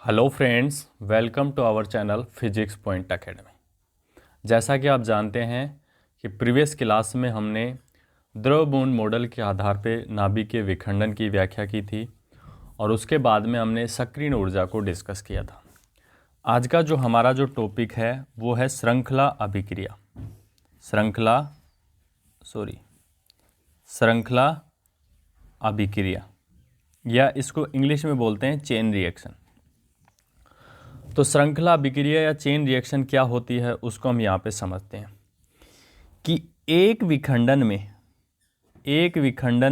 Hello friends, welcome to our channel Physics Point Academy. जैसा कि आप जानते हैं कि प्रीवियस क्लास में हमने द्रव बूंद मॉडल के आधार पर नाभिकीय विखंडन की व्याख्या की थी और उसके बाद में हमने सक्रिय ऊर्जा को डिस्कस किया था। आज का जो हमारा जो टॉपिक है वो है श्रृंखला अभिक्रिया। श्रृंखला अभिक्रिया या इसको इंग्लिश में बोलते हैं चेन रिएक्शन। तो श्रृंखला अभिक्रिया या चेन रिएक्शन क्या होती है उसको हम यहाँ पे समझते हैं कि एक विखंडन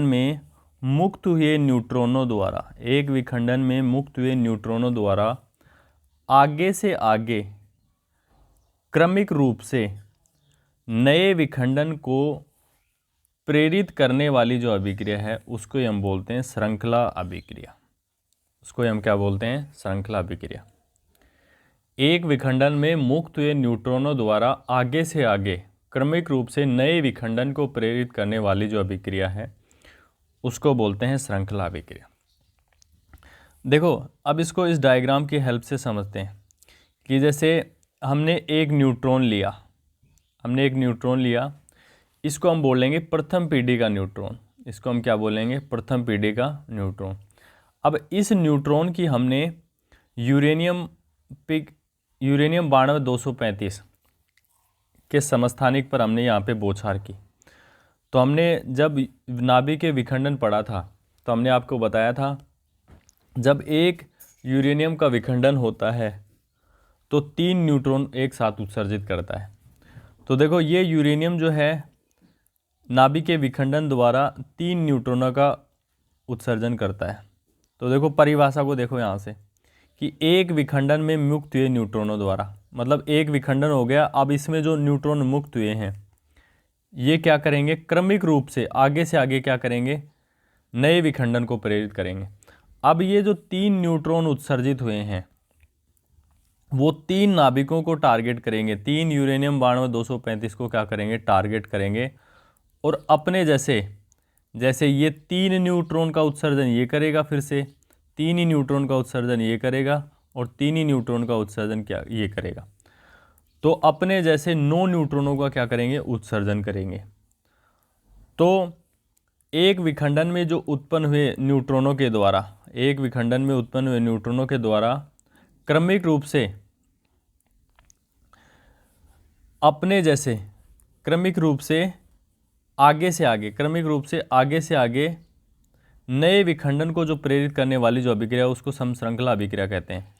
में मुक्त हुए न्यूट्रॉनों द्वारा आगे से आगे क्रमिक रूप से नए विखंडन को प्रेरित करने वाली जो अभिक्रिया है उसको हम बोलते हैं श्रृंखला अभिक्रिया। उसको हम क्या बोलते हैं? श्रृंखला अभिक्रिया। एक विखंडन में मुक्त हुए न्यूट्रॉनों द्वारा आगे से आगे क्रमिक रूप से नए विखंडन को प्रेरित करने वाली जो अभिक्रिया है उसको बोलते हैं श्रृंखला अभिक्रिया। देखो, अब इसको इस डायग्राम की हेल्प से समझते हैं कि जैसे हमने एक न्यूट्रॉन लिया, इसको हम बोलेंगे प्रथम पीढ़ी का न्यूट्रॉन। इसको हम क्या बोलेंगे? प्रथम पीढ़ी का न्यूट्रॉन। अब इस न्यूट्रॉन की हमने यूरेनियम 9235 के समस्थानिक पर हमने यहाँ पे बौछार की। तो हमने जब नाभिकीय विखंडन पढ़ा था तो हमने आपको बताया था जब एक यूरेनियम का विखंडन होता है तो 3 न्यूट्रॉन एक साथ उत्सर्जित करता है। तो देखो, ये यूरेनियम जो है नाभिकीय विखंडन द्वारा 3 न्यूट्रॉनों का उत्सर्जन करता है। तो देखो, परिभाषा को देखो यहाँ से कि एक विखंडन में मुक्त हुए न्यूट्रॉनों द्वारा, मतलब एक विखंडन हो गया। अब इसमें जो न्यूट्रॉन मुक्त हुए हैं ये क्या करेंगे? क्रमिक रूप से आगे क्या करेंगे? नए विखंडन को प्रेरित करेंगे। अब ये जो 3 न्यूट्रॉन उत्सर्जित हुए हैं वो 3 नाभिकों को टारगेट करेंगे। 3 यूरेनियम 9235 को क्या करेंगे? टारगेट करेंगे। और अपने जैसे ये 3 न्यूट्रॉन का उत्सर्जन ये करेगा, फिर से 3 ही न्यूट्रॉन का उत्सर्जन ये करेगा और 3 ही न्यूट्रॉन का उत्सर्जन क्या ये करेगा। तो अपने जैसे 9 न्यूट्रॉनों का क्या करेंगे? उत्सर्जन करेंगे। तो एक विखंडन में जो उत्पन्न हुए न्यूट्रॉनों के द्वारा क्रमिक रूप से अपने जैसे क्रमिक रूप से आगे से आगे नए विखंडन को जो प्रेरित करने वाली जो अभिक्रिया उसको हम श्रृंखला अभिक्रिया कहते हैं।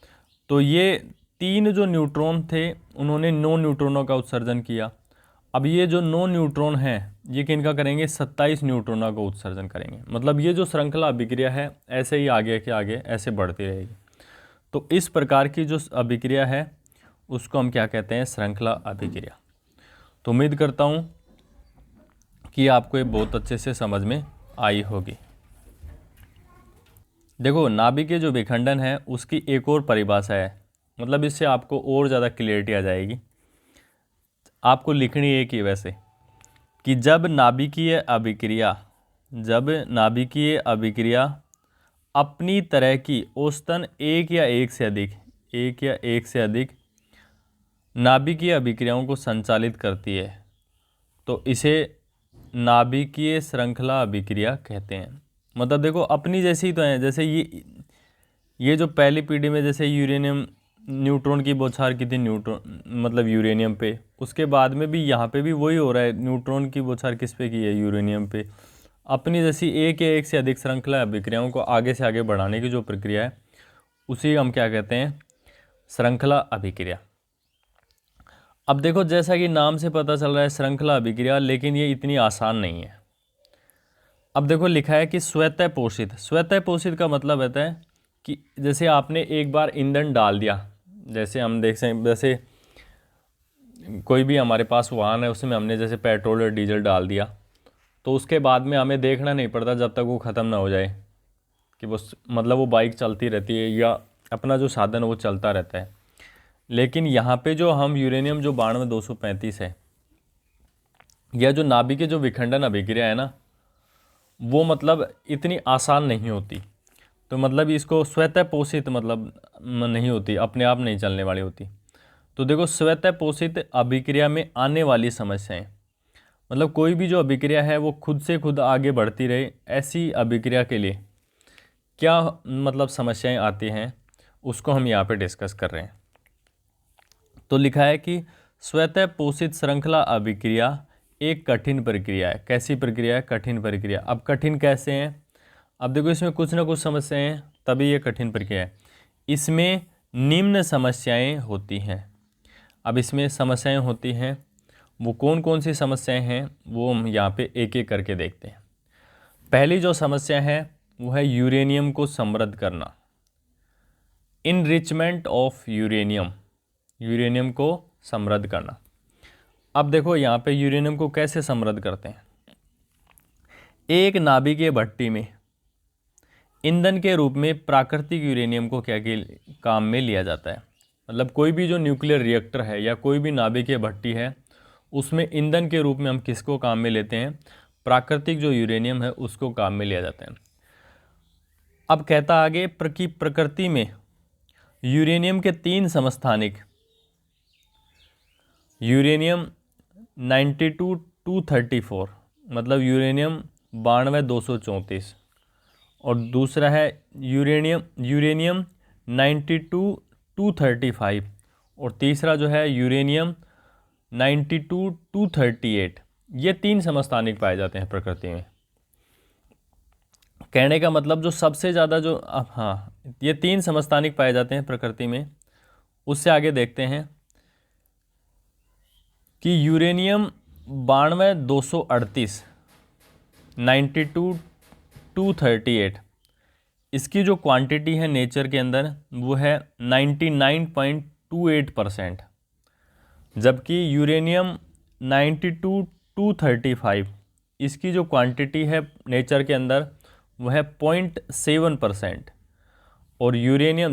तो ये 3 जो न्यूट्रॉन थे उन्होंने 9 न्यूट्रॉनों का उत्सर्जन किया। अब ये जो 9 न्यूट्रॉन हैं ये किनका करेंगे? 27 न्यूट्रॉनों का उत्सर्जन करेंगे। मतलब ये जो श्रृंखला अभिक्रिया है ऐसे ही आगे के आगे ऐसे बढ़ती रहेगी। तो इस प्रकार की जो अभिक्रिया है उसको हम क्या कहते हैं? श्रृंखला अभिक्रिया। तो उम्मीद करता हूँ कि आपको ये बहुत अच्छे से समझ में आई होगी। देखो, नाभिकीय जो विखंडन है उसकी एक और परिभाषा है, मतलब इससे आपको और ज़्यादा क्लियरिटी आ जाएगी। आपको लिखनी है कि वैसे कि जब नाभिकीय अभिक्रिया अपनी तरह की औसतन एक या एक से अधिक नाभिकीय अभिक्रियाओं को संचालित करती है तो इसे नाभिकीय श्रृंखला अभिक्रिया कहते हैं। मतलब देखो, अपनी जैसी ही तो है। जैसे ये जो पहली पीढ़ी में जैसे यूरेनियम न्यूट्रॉन की बौछार की थी मतलब यूरेनियम पे, उसके बाद में भी यहाँ पे भी वही हो रहा है। न्यूट्रॉन की बौछार किस पे की है? यूरेनियम पे। अपनी जैसी एक या एक से अधिक श्रृंखला अभिक्रियाओं को आगे से आगे बढ़ाने की जो प्रक्रिया है उसी हम क्या कहते हैं? श्रृंखला अभिक्रिया। अब देखो, जैसा कि नाम से पता चल रहा है श्रृंखला अभिक्रिया, लेकिन ये इतनी आसान नहीं है। अब देखो, लिखा है कि स्वतः पोषित का मतलब रहता है कि जैसे आपने एक बार ईंधन डाल दिया, जैसे हम देख सकते, जैसे कोई भी हमारे पास वाहन है उसमें हमने जैसे पेट्रोल और डीजल डाल दिया तो उसके बाद में हमें देखना नहीं पड़ता जब तक वो ख़त्म ना हो जाए कि मतलब वो बाइक चलती रहती है या अपना जो साधन वो चलता रहता है। लेकिन यहाँ पे जो हम यूरेनियम जो 9235 है या जो नाभिकीय जो विखंडन अभिक्रिया है ना, वो मतलब इतनी आसान नहीं होती। तो मतलब इसको स्वतः पोषित मतलब नहीं होती, अपने आप नहीं चलने वाली होती। तो देखो स्वतः पोषित अभिक्रिया में आने वाली समस्याएं, मतलब कोई भी जो अभिक्रिया है वो खुद से खुद आगे बढ़ती रहे, ऐसी अभिक्रिया के लिए क्या मतलब समस्याएं आती हैं, उसको हम यहाँ पे डिस्कस कर रहे हैं। तो लिखा है कि स्वतः पोषित श्रृंखला अभिक्रिया एक कठिन प्रक्रिया है। कैसी प्रक्रिया है? कठिन प्रक्रिया। अब कठिन कैसे हैं? अब देखो इसमें कुछ ना कुछ समस्याएं हैं, तभी ये कठिन प्रक्रिया है। इसमें निम्न समस्याएं होती हैं। अब इसमें समस्याएं होती हैं, वो कौन कौन सी समस्याएं हैं वो हम यहाँ पे एक एक करके देखते हैं। पहली जो समस्या है वो है यूरेनियम को समृद्ध करना, इनरिचमेंट ऑफ यूरेनियम, यूरेनियम को समृद्ध करना। अब देखो यहाँ पे यूरेनियम को कैसे समृद्ध करते हैं। एक नाभिकीय भट्टी में ईंधन के रूप में प्राकृतिक यूरेनियम को क्या के काम में लिया जाता है। मतलब कोई भी जो न्यूक्लियर रिएक्टर है या कोई भी नाभिकीय भट्टी है, उसमें ईंधन के रूप में हम किसको काम में लेते हैं? प्राकृतिक जो यूरेनियम है उसको काम में लिया जाता है। अब कहता आगे प्रकृति में यूरेनियम के 3 समस्थानिक, यूरेनियम 92-234 मतलब यूरेनियम 92-234, और दूसरा है यूरेनियम 92-235, और तीसरा जो है यूरेनियम 92-238। ये 3 समस्थानिक पाए जाते हैं प्रकृति में। कहने का मतलब जो सबसे ज़्यादा जो हाँ, ये 3 समस्थानिक पाए जाते हैं प्रकृति में। उससे आगे देखते हैं कि यूरेनियम 92-238 92-238, इसकी जो क्वांटिटी है नेचर के अंदर वो है 99.28%, जबकि यूरेनियम 92-235 इसकी जो क्वांटिटी है नेचर के अंदर वो है 0.7%, और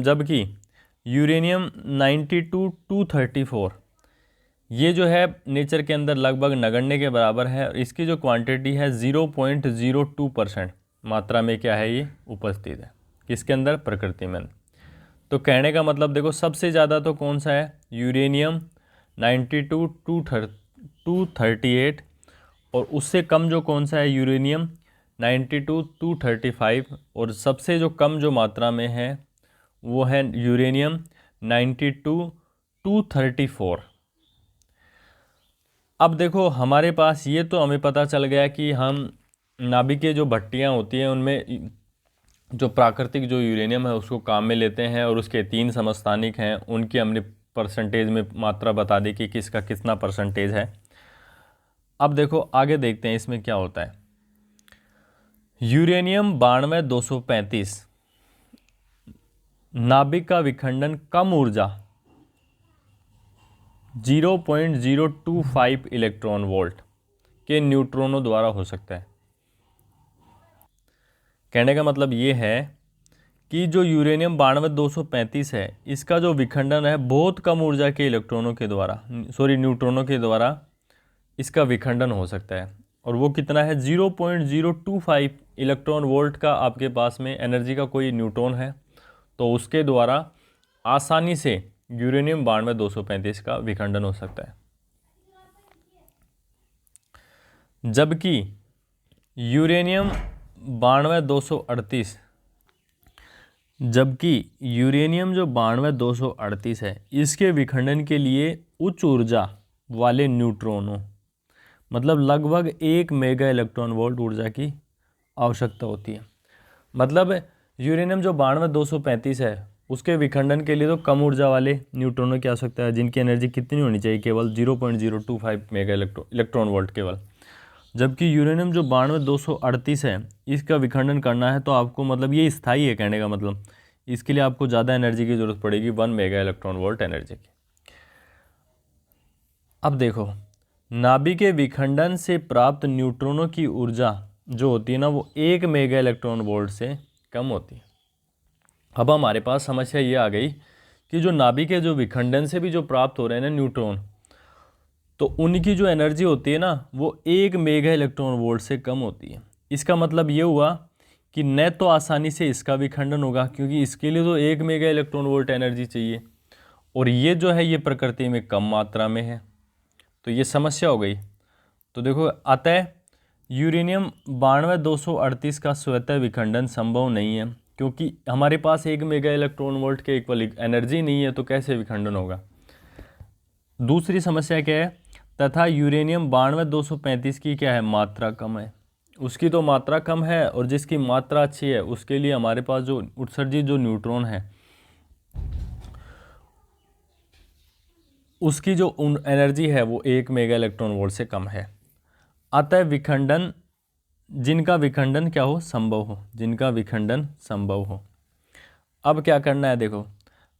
जबकि यूरेनियम 92-234 ये जो है नेचर के अंदर लगभग नगण्य के बराबर है, और इसकी जो क्वांटिटी है 0.02% मात्रा में क्या है, ये उपस्थित है किसके अंदर? प्रकृति में। तो कहने का मतलब देखो सबसे ज़्यादा तो कौन सा है? यूरेनियम 92-238, और उससे कम जो कौन सा है? यूरेनियम 92-235, और सबसे जो कम जो मात्रा में है वो है यूरेनियम 92-234। अब देखो हमारे पास ये तो हमें पता चल गया कि हम नाभिकीय जो भट्टियाँ होती हैं उनमें जो प्राकृतिक जो यूरेनियम है उसको काम में लेते हैं, और उसके 3 समस्थानिक हैं, उनकी हमने परसेंटेज में मात्रा बता दी कि किसका कितना परसेंटेज है। अब देखो आगे देखते हैं इसमें क्या होता है। यूरेनियम 92-235 नाभिक का विखंडन कम ऊर्जा 0.025 इलेक्ट्रॉन वोल्ट के न्यूट्रॉनों द्वारा हो सकता है। कहने का मतलब ये है कि जो यूरेनियम 92-235 है, इसका जो विखंडन है बहुत कम ऊर्जा के इलेक्ट्रॉनों के द्वारा, न्यूट्रॉनों के द्वारा इसका विखंडन हो सकता है। और वो कितना है? 0.025 इलेक्ट्रॉन वोल्ट का आपके पास में एनर्जी का कोई न्यूट्रॉन है, तो उसके द्वारा आसानी से यूरेनियम 92-235 का विखंडन हो सकता है। जबकि यूरेनियम 92-238 जबकि यूरेनियम जो 92-238 है, इसके विखंडन के लिए उच्च ऊर्जा वाले न्यूट्रॉनों, मतलब लगभग 1 मेगा इलेक्ट्रॉन वोल्ट ऊर्जा की आवश्यकता होती है। मतलब यूरेनियम जो 92-235 है उसके विखंडन के लिए तो कम ऊर्जा वाले न्यूट्रॉनों की आवश्यकता है, जिनकी एनर्जी कितनी होनी चाहिए? केवल 0.025 मेगा इलेक्ट्रॉन वोल्ट केवल। जबकि यूरेनियम जो 92-238 है, इसका विखंडन करना है तो आपको मतलब ये स्थायी है, कहने का मतलब इसके लिए आपको ज़्यादा एनर्जी की ज़रूरत पड़ेगी, 1 मेगा इलेक्ट्रॉन वोल्ट एनर्जी की। अब देखो नाभिक के विखंडन से प्राप्त न्यूट्रॉनों की ऊर्जा जो होती है ना, वो 1 मेगा इलेक्ट्रॉन वोल्ट से कम होती है। अब हमारे पास समस्या ये आ गई कि जो नाभिक के जो विखंडन से भी जो प्राप्त हो रहे हैं ना न्यूट्रॉन, तो उनकी जो एनर्जी होती है ना वो 1 मेगा इलेक्ट्रॉन वोल्ट से कम होती है। इसका मतलब ये हुआ कि न तो आसानी से इसका विखंडन होगा, क्योंकि इसके लिए तो 1 मेगा इलेक्ट्रॉन वोल्ट एनर्जी चाहिए, और ये जो है ये प्रकृति में कम मात्रा में है, तो ये समस्या हो गई। तो देखो, अतः यूरेनियम 9238 का स्वतः विखंडन संभव नहीं है, क्योंकि हमारे पास 1 मेगा इलेक्ट्रॉन वोल्ट के इक्वल एनर्जी नहीं है, तो कैसे विखंडन होगा। दूसरी समस्या क्या है, तथा यूरेनियम 92235 की क्या है, मात्रा कम है। उसकी तो मात्रा कम है, और जिसकी मात्रा अच्छी है उसके लिए हमारे पास जो उत्सर्जित जो न्यूट्रॉन है उसकी जो एनर्जी है वो 1 मेगा इलेक्ट्रॉन वोल्ट से कम है। अतः विखंडन, जिनका विखंडन क्या हो, संभव हो, जिनका विखंडन संभव हो। अब क्या करना है, देखो,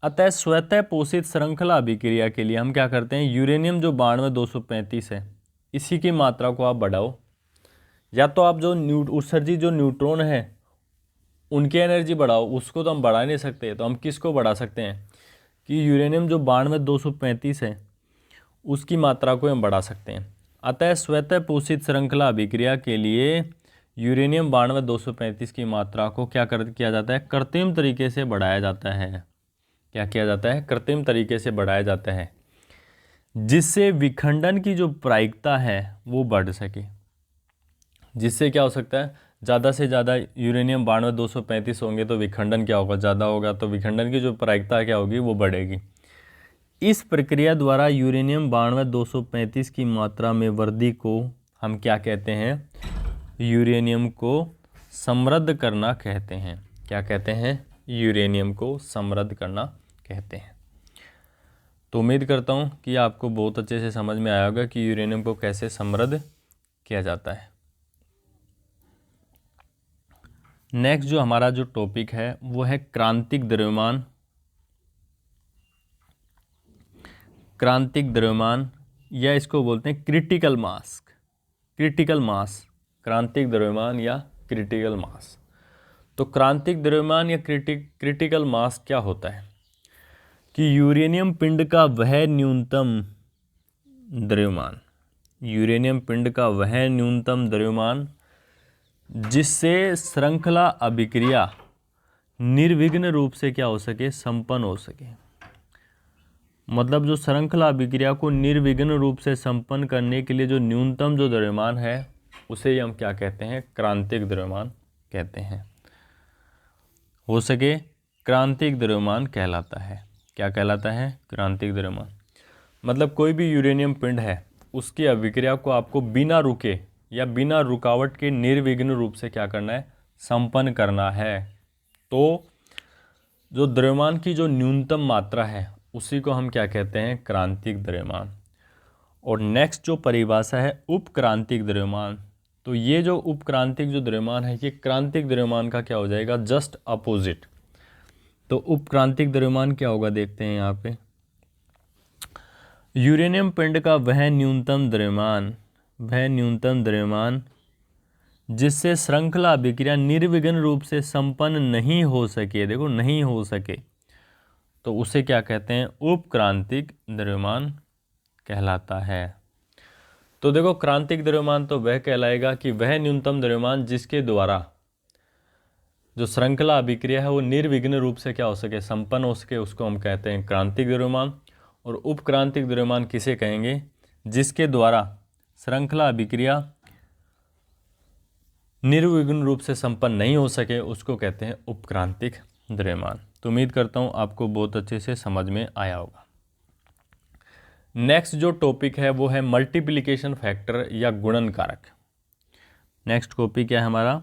अतः स्वतः पोषित श्रृंखला अभिक्रिया के लिए हम क्या करते हैं, यूरेनियम जो 92235 है इसी की मात्रा को आप बढ़ाओ, या तो आप जो उत्सर्जित जो न्यूट्रॉन है उनकी एनर्जी बढ़ाओ, उसको तो हम बढ़ा नहीं सकते, तो हम किसको बढ़ा सकते हैं कि यूरेनियम जो 92235 है उसकी मात्रा को हम बढ़ा सकते हैं। अतः स्वतः पोषित श्रृंखला अभिक्रिया के लिए यूरेनियम 92235 की मात्रा को क्या किया जाता है, कृत्रिम तरीके से बढ़ाया जाता है। क्या किया जाता है, कृत्रिम तरीके से बढ़ाया जाता है, जिससे विखंडन की जो प्रायिकता है वो बढ़ सके। जिससे क्या हो सकता है, ज़्यादा से ज़्यादा यूरेनियम 92235 होंगे तो विखंडन क्या होगा, ज़्यादा होगा, तो विखंडन की जो प्रायिकता क्या होगी वो बढ़ेगी। इस प्रक्रिया द्वारा यूरेनियम 92235 की मात्रा में वृद्धि को हम क्या कहते हैं, यूरेनियम को समृद्ध करना कहते हैं। क्या कहते हैं, यूरेनियम को समृद्ध करना कहते हैं। तो उम्मीद करता हूँ कि आपको बहुत अच्छे से समझ में आया होगा कि यूरेनियम को कैसे समृद्ध किया जाता है। नेक्स्ट जो हमारा जो टॉपिक है वो है क्रांतिक द्रव्यमान। क्रांतिक द्रव्यमान, या इसको बोलते हैं क्रिटिकल मास। क्रिटिकल मास, क्रांतिक द्रव्यमान या क्रिटिकल मास। तो क्रांतिक द्रव्यमान या क्रिटिकल मास क्या होता है कि यूरेनियम पिंड का वह न्यूनतम द्रव्यमान, यूरेनियम पिंड का वह न्यूनतम द्रव्यमान जिससे श्रृंखला अभिक्रिया निर्विघ्न रूप से क्या हो सके, संपन्न हो सके। मतलब जो श्रृंखला अभिक्रिया को निर्विघ्न रूप से संपन्न करने के लिए जो न्यूनतम जो द्रव्यमान है उसे हम क्या कहते हैं, क्रांतिक द्रव्यमान कहते हैं। हो सके क्रांतिक द्रव्यमान कहलाता है। क्या कहलाता है, क्रांतिक द्रव्यमान। मतलब कोई भी यूरेनियम पिंड है उसकी अभिक्रिया को आपको बिना रुके या बिना रुकावट के निर्विघ्न रूप से क्या करना है, संपन्न करना है। तो जो द्रव्यमान की जो न्यूनतम मात्रा है उसी को हम क्या कहते हैं, क्रांतिक द्रव्यमान। और नेक्स्ट जो परिभाषा है उपक्रांतिक द्रव्यमान। तो ये जो उपक्रांतिक जो द्रव्यमान है ये क्रांतिक द्रव्यमान का क्या हो जाएगा, जस्ट अपोजिट। तो उपक्रांतिक द्रव्यमान क्या होगा, देखते हैं यहाँ पे। यूरेनियम पिंड का वह न्यूनतम द्रव्यमान जिससे श्रृंखला अभिक्रिया निर्विघ्न रूप से संपन्न नहीं हो सके, देखो नहीं हो सके, तो उसे क्या कहते हैं, उपक्रांतिक द्रव्यमान कहलाता है। तो देखो क्रांतिक द्रव्यमान तो वह कहलाएगा कि वह न्यूनतम द्रव्यमान जिसके द्वारा जो श्रृंखला अभिक्रिया है वो निर्विघ्न रूप से क्या हो सके, संपन्न हो सके, उसको हम कहते हैं क्रांतिक द्रव्यमान। और उपक्रांतिक द्रव्यमान किसे कहेंगे, जिसके द्वारा श्रृंखला अभिक्रिया निर्विघ्न रूप से संपन्न नहीं हो सके उसको कहते हैं उपक्रांतिक द्रव्यमान। तो उम्मीद करता हूँ आपको बहुत अच्छे से समझ में आया होगा। नेक्स्ट जो टॉपिक है वो है मल्टीप्लिकेशन फैक्टर या गुणन कारक। नेक्स्ट टॉपिक क्या है हमारा,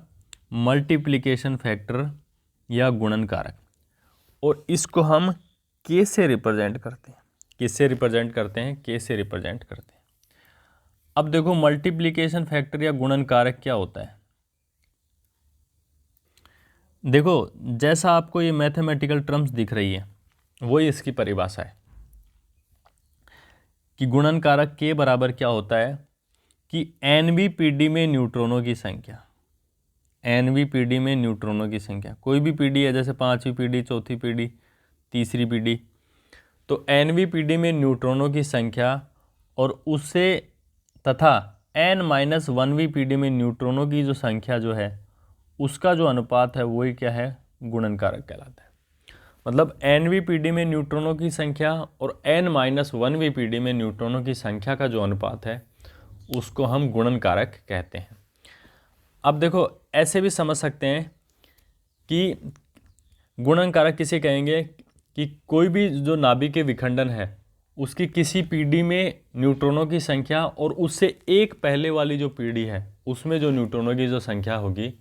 मल्टीप्लिकेशन फैक्टर या गुणन कारक। और इसको हम के से रिप्रेजेंट करते हैं। किससे रिप्रेजेंट करते हैं, के से रिप्रेजेंट करते हैं। अब देखो मल्टीप्लिकेशन फैक्टर या गुणन कारक क्या होता है। देखो जैसा आपको ये मैथमेटिकल टर्म्स दिख रही है वही इसकी परिभाषा है कि गुणन कारक के बराबर क्या होता है कि एनवी पीडी में न्यूट्रॉनों की संख्या, एनवी पीडी में न्यूट्रॉनों की संख्या, कोई भी पीडी है जैसे 5वीं पीडी, 4थी पीडी, 3री पीडी, तो एनवी पीडी में न्यूट्रॉनों की संख्या और उससे तथा n-1वीं पीडी में न्यूट्रॉनों की जो संख्या जो है उसका जो अनुपात है वही क्या है, गुणन कारक कहलाता है। मतलब NVPD में न्यूट्रॉनों की संख्या और N-1VPD में न्यूट्रॉनों की संख्या का जो अनुपात है उसको हम गुणन कारक कहते हैं। अब देखो ऐसे भी समझ सकते हैं कि गुणन कारक किसे कहेंगे कि कोई भी जो नाभिक विखंडन है उसकी किसी पीढ़ी में न्यूट्रॉनों की संख्या और उससे एक पहले वाली जो पीढ़ी है उसमें जो न्यूट्रॉनों की जो संख्या होगी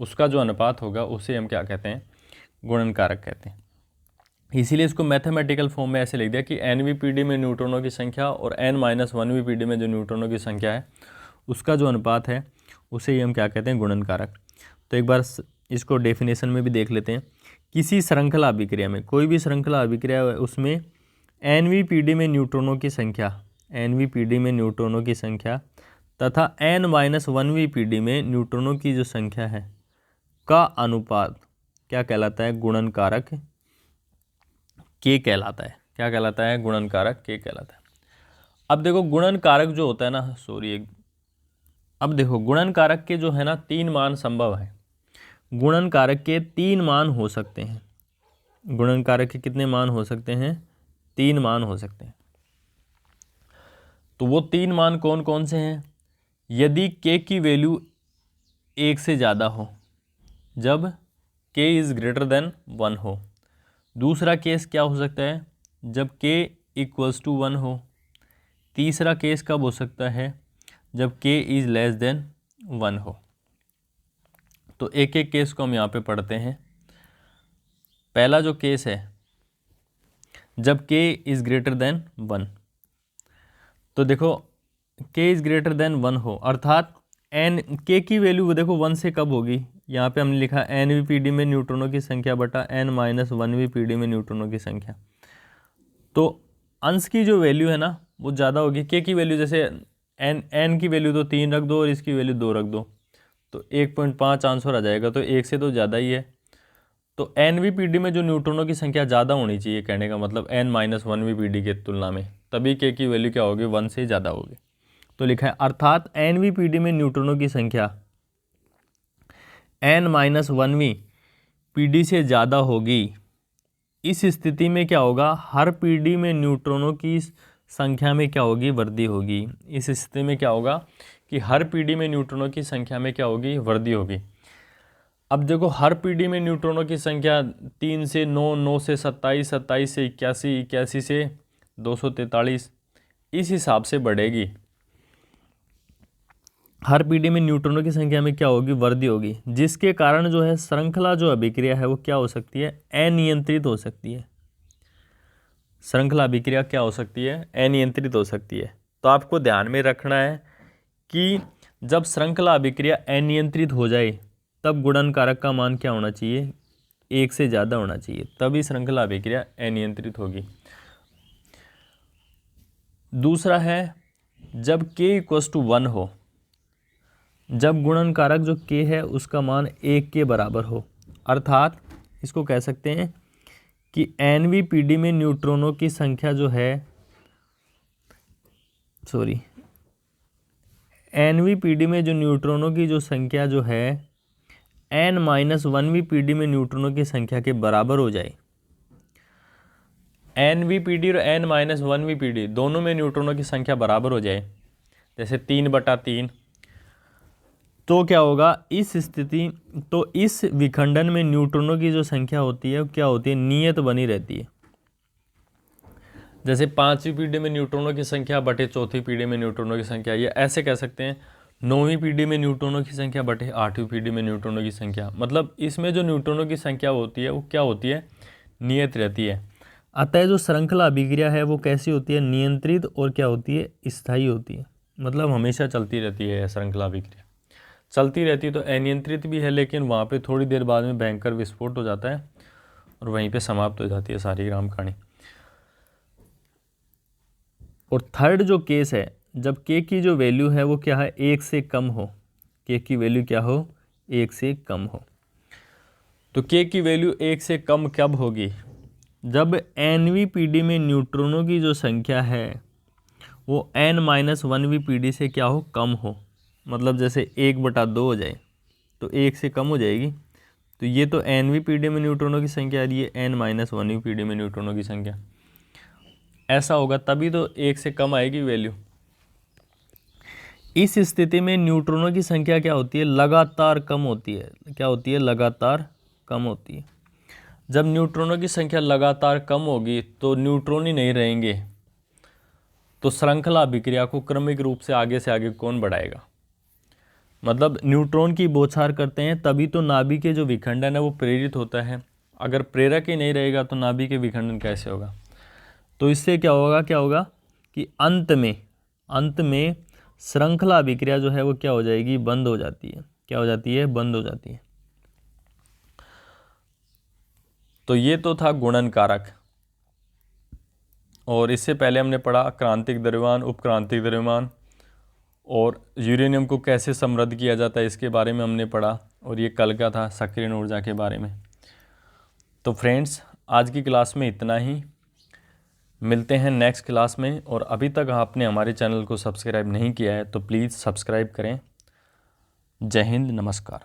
उसका जो अनुपात होगा उसे हम क्या कहते हैं, गुणन कारक कहते हैं। इसीलिए इसको मैथमेटिकल फॉर्म में ऐसे लिख दिया कि NVPD में न्यूट्रॉनों की संख्या और N-1VPD में जो न्यूट्रॉनों की संख्या है उसका जो अनुपात है उसे ही हम क्या कहते हैं, गुणन कारक। तो एक बार इसको डेफिनेशन में भी देख लेते हैं। किसी श्रृंखला अभिक्रिया में, कोई भी श्रृंखला अभिक्रिया है उसमें NVPD में न्यूट्रॉनों की संख्या, NVPD में न्यूट्रॉनों की संख्या तथा N-1VPD में न्यूट्रॉनों की जो संख्या है का अनुपात क्या कहलाता है, गुणन कारक के कहलाता है। क्या कहलाता है, गुणन कारक के कहलाता है। अब देखो गुणन कारक जो होता है ना, अब देखो गुणन कारक के जो है ना 3 मान संभव है। गुणन कारक के 3 मान हो सकते हैं। गुणन कारक के कितने मान हो सकते हैं, 3 मान हो सकते हैं। तो वो 3 मान कौन कौन से हैं? यदि k की वैल्यू 1 से ज़्यादा हो, जब k इज़ ग्रेटर देन 1 हो। दूसरा केस क्या हो सकता है, जब k इक्वल्स टू 1 हो। तीसरा केस कब हो सकता है, जब k इज़ लेस देन 1 हो। तो एक एक केस को हम यहाँ पे पढ़ते हैं। पहला जो केस है जब k इज़ ग्रेटर देन 1, तो देखो k इज़ ग्रेटर देन 1 हो, अर्थात k की वैल्यू देखो 1 से कब होगी, यहाँ पे हमने लिखा NVPD में न्यूट्रॉनों की संख्या बटा N-1VPD में न्यूट्रॉनों की संख्या। तो अंश की जो वैल्यू है ना वो ज़्यादा होगी। k की वैल्यू जैसे n की वैल्यू तो 3 रख दो और इसकी वैल्यू 2 रख दो, तो 1.5 आंसर आ जाएगा। तो 1 से तो ज़्यादा ही है। तो NVPD में जो न्यूट्रॉनों की संख्या ज़्यादा होनी चाहिए, कहने का मतलब N-1VPD के तुलना में, तभी k की वैल्यू क्या होगी, 1 से ज़्यादा होगी। तो लिखा है अर्थात NVPD में न्यूट्रॉनों की संख्या N-1VPD से ज़्यादा होगी। इस स्थिति में क्या होगा, हर पीढ़ी में न्यूट्रॉनों की संख्या में क्या होगी, वृद्धि होगी। इस स्थिति में क्या होगा कि हर पीढ़ी में न्यूट्रॉनों की संख्या में क्या होगी, वृद्धि होगी। अब देखो हर पीढ़ी में न्यूट्रॉनों की संख्या 3 से 9, 9 से 27, 27 से 81, 81 से 243 इस हिसाब से बढ़ेगी। हर पीढ़ी में न्यूट्रॉनों की संख्या में क्या होगी, वृद्धि होगी, जिसके कारण जो है श्रृंखला जो अभिक्रिया है वो क्या हो सकती है, अनियंत्रित हो सकती है। श्रृंखला अभिक्रिया क्या हो सकती है, अनियंत्रित हो सकती है। तो आपको ध्यान में रखना है कि जब श्रृंखला अभिक्रिया अनियंत्रित हो जाए तब गुणन कारक का मान क्या होना चाहिए, 1 से ज़्यादा होना चाहिए, तभी श्रृंखला अभिक्रिया अनियंत्रित होगी। दूसरा है जब k इक्वल्स टू 1 हो, जब गुणन कारक जो k है उसका मान 1 के बराबर हो, अर्थात इसको कह सकते हैं कि NVPD में न्यूट्रॉनों की संख्या जो है, NVPD में जो न्यूट्रॉनों की जो संख्या जो है N-1VPD में न्यूट्रॉनों की संख्या के बराबर हो जाए। NVPD और N-1VPD दोनों में न्यूट्रॉनों की संख्या बराबर हो जाए, जैसे 3/3, तो क्या होगा इस स्थिति, तो इस विखंडन में न्यूट्रॉनों की जो संख्या होती है क्या होती है, नियत बनी रहती है। जैसे 5वीं पीढ़ी में न्यूट्रॉनों की संख्या बटे 4थी पीढ़ी में न्यूट्रॉनों की संख्या, ये ऐसे कह सकते हैं 9वीं पीढ़ी में न्यूट्रॉनों की संख्या बटे 8वीं पीढ़ी में न्यूट्रॉनों की संख्या। मतलब इसमें जो न्यूट्रॉनों की संख्या होती है वो क्या होती है, नियत रहती है। अतः जो श्रृंखला अभिक्रिया है वो कैसी होती है, नियंत्रित और क्या होती है, स्थायी होती है। मतलब हमेशा चलती रहती है श्रृंखला अभिक्रिया, चलती रहती है। तो अनियंत्रित भी है, लेकिन वहाँ पे थोड़ी देर बाद में भयंकर विस्फोट हो जाता है और वहीं पे समाप्त हो जाती है सारी राम कहानी। और थर्ड जो केस है, जब k की जो वैल्यू है वो क्या है, 1 से कम हो, k की वैल्यू क्या हो, 1 से कम हो। तो k की वैल्यू 1 से कम कब होगी, जब NVPD में न्यूट्रॉनों की जो संख्या है वो N-1VPD से क्या हो, कम हो। मतलब जैसे 1/2 हो जाए, तो 1 से कम हो जाएगी। तो ये तो nवीं पीढ़ी में न्यूट्रॉनों की संख्या आ रही है, n-1वीं पीढ़ी में न्यूट्रॉनों की संख्या। ऐसा होगा तभी तो 1 से कम आएगी वैल्यू। इस स्थिति में न्यूट्रॉनों की संख्या क्या होती है, लगातार कम होती है। क्या होती है, लगातार कम होती है। जब न्यूट्रॉनों की संख्या लगातार कम होगी तो न्यूट्रॉन ही नहीं रहेंगे, तो श्रृंखला अभिक्रिया को क्रमिक रूप से आगे कौन बढ़ाएगा। मतलब न्यूट्रॉन की बौछार करते हैं तभी तो नाभिक के जो विखंडन है वो प्रेरित होता है। अगर प्रेरक ही नहीं रहेगा तो नाभिक के विखंडन कैसे होगा। तो इससे क्या होगा कि अंत में श्रृंखला अभिक्रिया जो है वो क्या हो जाएगी, बंद हो जाती है। क्या हो जाती है, बंद हो जाती है। तो ये तो था गुणन कारक। और इससे पहले हमने पढ़ा क्रांतिक द्रव्यमान, उपक्रांतिक द्रव्यमान और यूरेनियम को कैसे समृद्ध किया जाता है इसके बारे में हमने पढ़ा। और ये कल का था सक्रियण ऊर्जा के बारे में। तो फ्रेंड्स, आज की क्लास में इतना ही। मिलते हैं नेक्स्ट क्लास में। और अभी तक आपने हमारे चैनल को सब्सक्राइब नहीं किया है तो प्लीज़ सब्सक्राइब करें। जय हिंद, नमस्कार।